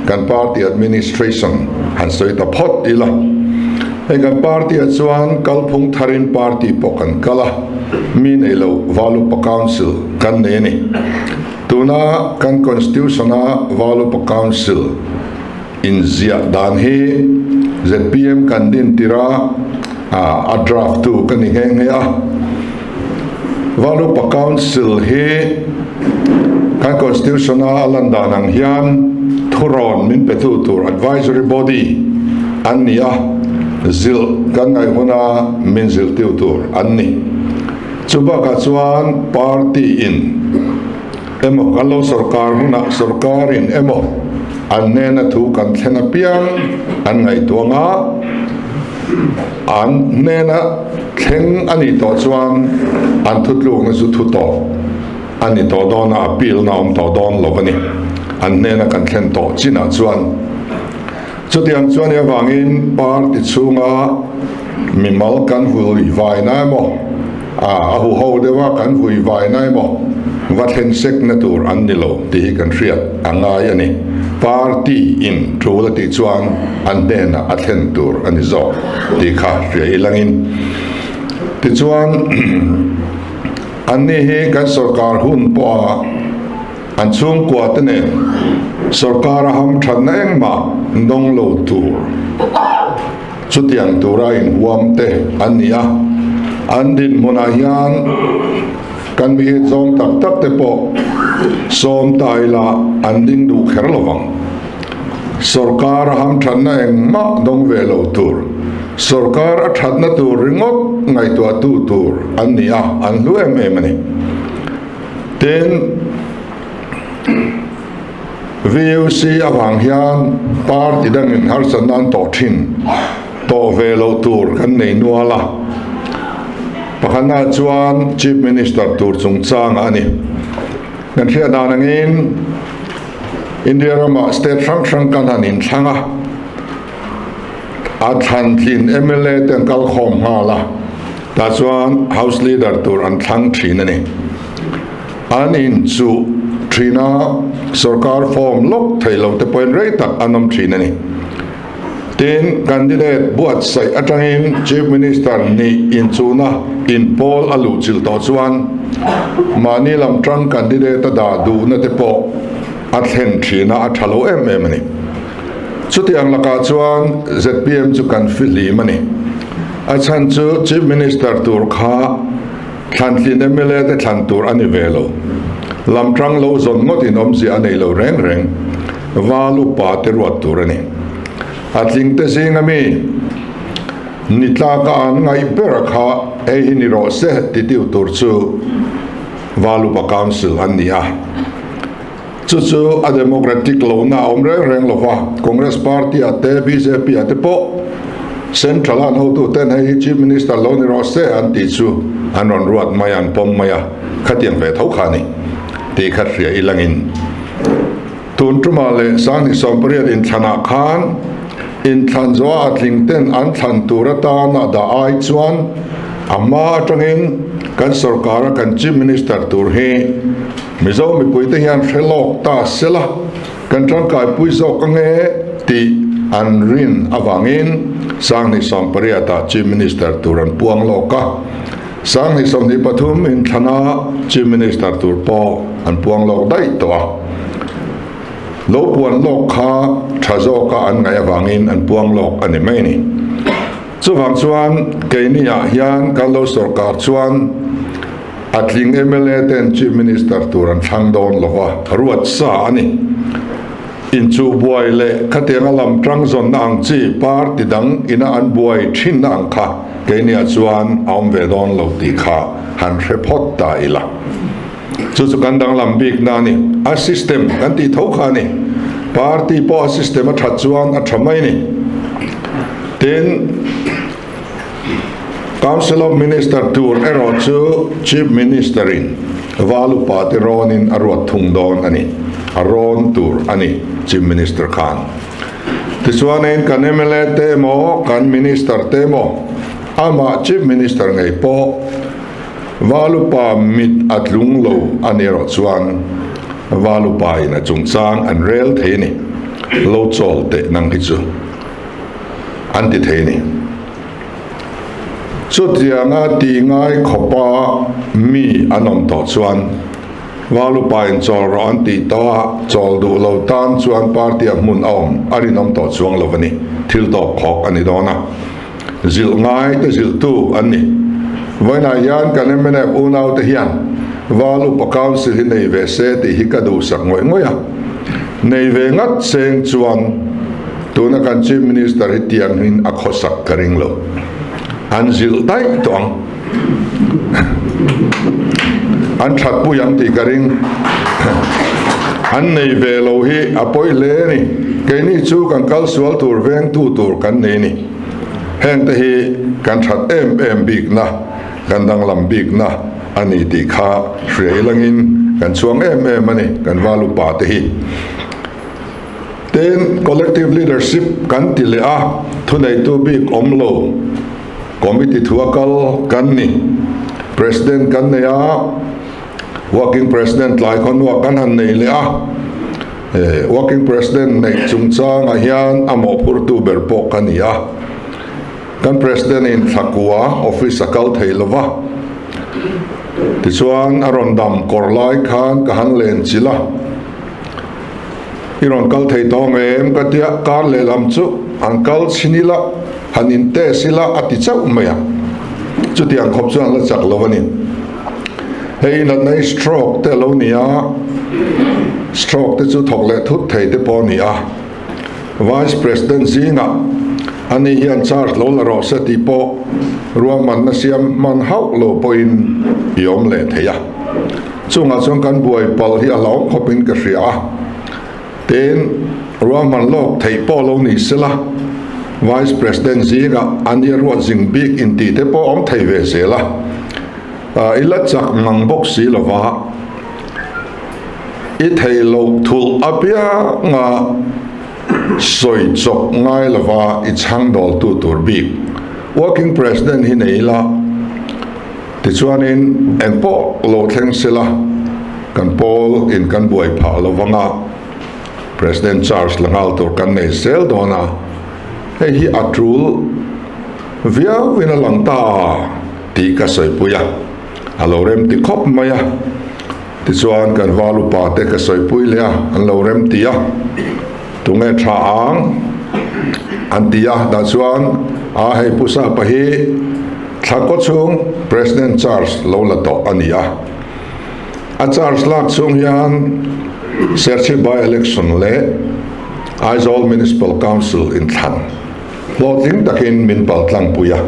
kan party administration han soi ta phot ila kan party chuan kalphung tharin party pokan kala min elo valupa council kan ne ni tuna kan constitutiona valupa council in zia dan he ZPM kan din tira a draft tu kan ni heng a valupa council he kan constitutiona alandanang hian thuron min petu tur advisory body ania zil kan ngai huna min zil tiu tur anni chuba ka chuan party in emo kallo sarkar huna sarkarin emo anne na thu kan thena piang an ngai tuanga an ne na theng ani to chuan an thutlu na su thu to ani to don a appeal na to don lovani an ne na kan thlen to china chuan chutiang chuan ya wangin party chunga mimal kan hui vai na mo a hu ho dewa kan hui vai na mo wat hen sek na tur an nilo ti kan riat angai ani party in thula ti chuan an ne na a thlen tur ani zo ti kha ria ilangin ti chuan an ni he kan sarkar hun po an chung kwa tene sarkar ham than eng ma nong lo tur chutiang tura in huam te ania an din mona hian kan mi zom tak tak te po som tai la an ding du kher lowang sarkar ham than eng ma dong ve lo tur sarkar a that na tur ringot ngai to tu tur ania an lu em ani ten VOC awang hian party dang in har sanan to thin to velo tur kan nei nuala pakhana chuan chief minister tur chung chang ani kan thia danangin India rama state sang kan hanin thanga a than thin MLA ten kal khom hala ta chuan house leader tur an thang thin ani an in chu trina sarkar form lok thailo te point rei tak anom thin ani ten candidate buat sai atangin chief minister ni in chuna in poll alu chil to chuan mani lam tang candidate da du na te po a thlen thina a thalo em ani chutiang laka chuan ZPM chu kan fili mani a chan chu chief minister tur kha than thin MLA te than tur ani velo lam trang lo zon ngot in om si anei lo reng reng valu pa te ruat tur ani atling te singami nitla ka an ngai ber kha e ni ro se ti tiu tur chu valu pa council ania chu a democratic lo na om reng reng lo wa congress party ate BJP ate po central an ho tu ten hai chief minister lo ni ro se an ti chu anon ruat mayan pom maya khatiang ve thau khani ti khat ria ilangin tun tumale sang ni sompariat in thana khan in than zo atling ten an than turata na da ai chuan amma atangin kan sarkar kan chief minister tur he mizo mi puite hian threlok ta sela kan tangkai puizo kange ti an rin awangin sang ni sompariata chief minister turan puang loka sang ni som ni pathum in thana chief minister tur po an puang lok dai to lo puan lok kha thazo ka an ngai awangin an puang lok ani mai ni chuwang chuan keinia hian kalo sarkar chuan atling MLA ten chief minister turan thangdon lowa ruat sa ani in chu buai le khatenga lam trang zon na ang chi party dang ina an buai thin na ang kha keinia chuan aum ve don lo ti kha han report ta ila chu kan dang lam big na ni a system kan ti thau kha ni party po system a that chuan a thamai ni ten Council of Minister tur ero chu chief minister in valu pati ronin arwat thungdon ani aron tur ani chief minister khan tiswanen kan MLA te mo kan minister te mo ama chief minister ngai po valu pa mit atlung lo ani ro chuan valu pa ina chungchang an rel the ni lo chol te nang hi chu an ti the ni chu tianga ti ngai khopa mi anom to chuan walu pain chol ro an ti to chol du lo tan chuan party mun om ari nom to chuang lovani thil to khok ani dona zil ngai te zil tu ani voina yan kan mena unau te hian walu pa council hi nei ve se ti hi ka du sak ngoi ngoya nei ve ngat seng chuan tuna kan chief minister hi tiang hin a khosak karing lo an zil dai tong an that pu yang ti karing an nei ve lo hi apoi le ni ke ni chu kan kal sual tur veng tu tur kan nei ni heng te hi kan that em big na kan dang lam big na ani ti kha hrei langin kan chuang em ani kan walu pa te hi then collective leadership kan ti le a thunai tu big omlo committee thuakal kan ni president kan ne a working president lai khon wa kan han nei le a working president nei chung chang a hian amo phur tu ber po kan ni a kan president in thakua office akal theilova ti chuan aron dam korlai khan ka han len chila iron kal thei to ngem ka tia kar le lam chu ankal chinila hanin te sila ati chau maya chu tiang khop chuan la chak lovani hei na nei stroke te lo nia stroke te chu thok le thut thei te po nia vice president zinga ani hian charge lo la ro se ti po ruam man na siam man hau lo poin yom le theya chunga chung kan buai pal hi along khopin ka ria ten ruam man lok thei po lo ni sela vice president zinga ani ro jing big in ti te po om thei ve sela ila chak mang bok si lova I thei lo thul apia nga soi chok ngai lova I chang dol tu tur big working president hi nei la ti chuanin engpo lo thleng sela kan pol in kan buai pha lovanga president Charles langal tur kan nei sel dona hei hi atrul via wina langta ti ka soi puya alorem ti khop maya ti chuan kan walu pa te ka soi pui le an lorem ti a tunge tha ang an ti a da chuan a hei pusa pa hi thako chung president Charles lo la to ania a Charles lak chung yan serchi by election le Aizawl municipal council in Than loting takin min pal tlang puya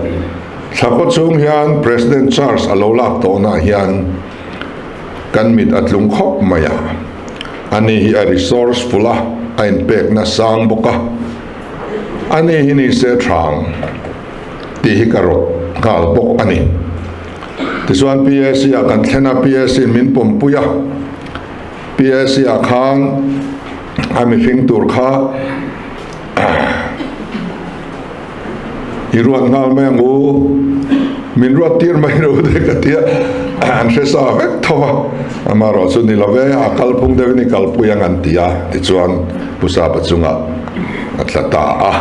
thako chung yan president Charles alo lak to na hian kan mit atlung khop maya ani hi a resource fula ain pek na sang boka ani hi ni se thang ti hi karo kal bok ani tiswan PSC akan thena PSC min pom puya PSC akhan ami fing tur kha iruat ngal mengu min ruat tir mai ro de katia an resa vek thova amaro chu ni love akal phung de ni kal puyang an tia ti chuan pusa pachunga atlata a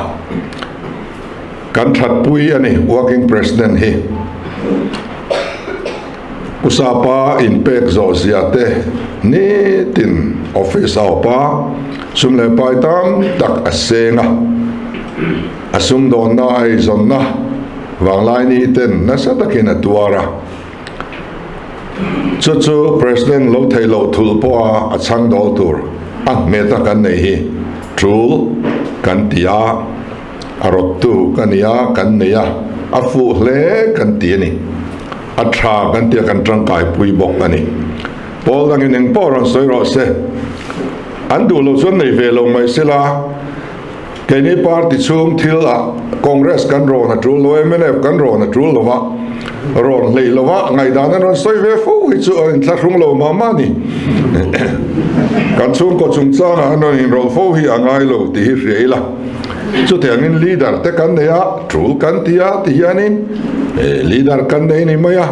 kan that pui ani working president hi pusa pa in pek zo ziate ni tin office au pa sumle pai tam tak asenga asum don na ai zon na wanglai ni ten na sa takin atuara chu president lo thei lo thul po a chang dol tur a meta kan nei hi trul kan tia arot tu kania kan neya afu hle kan ti ni a tha kan tia kan tang kai pui bok ani pol dang in po ron soi ro se an du lo zon nei ve lo mai sela ke ni party chung thil a congress kan ro na trul lo MNF kan ro na trul lo wa ron lei lo wa ngai dan ron soi ve fu hi chu in tla rung lo ma ma ni kan chung ko chung cha na no in ro fu hi angai lo ti hi reila chu tiang in leader te kan neya trul kan tia ti hianin leader kan nei ni maya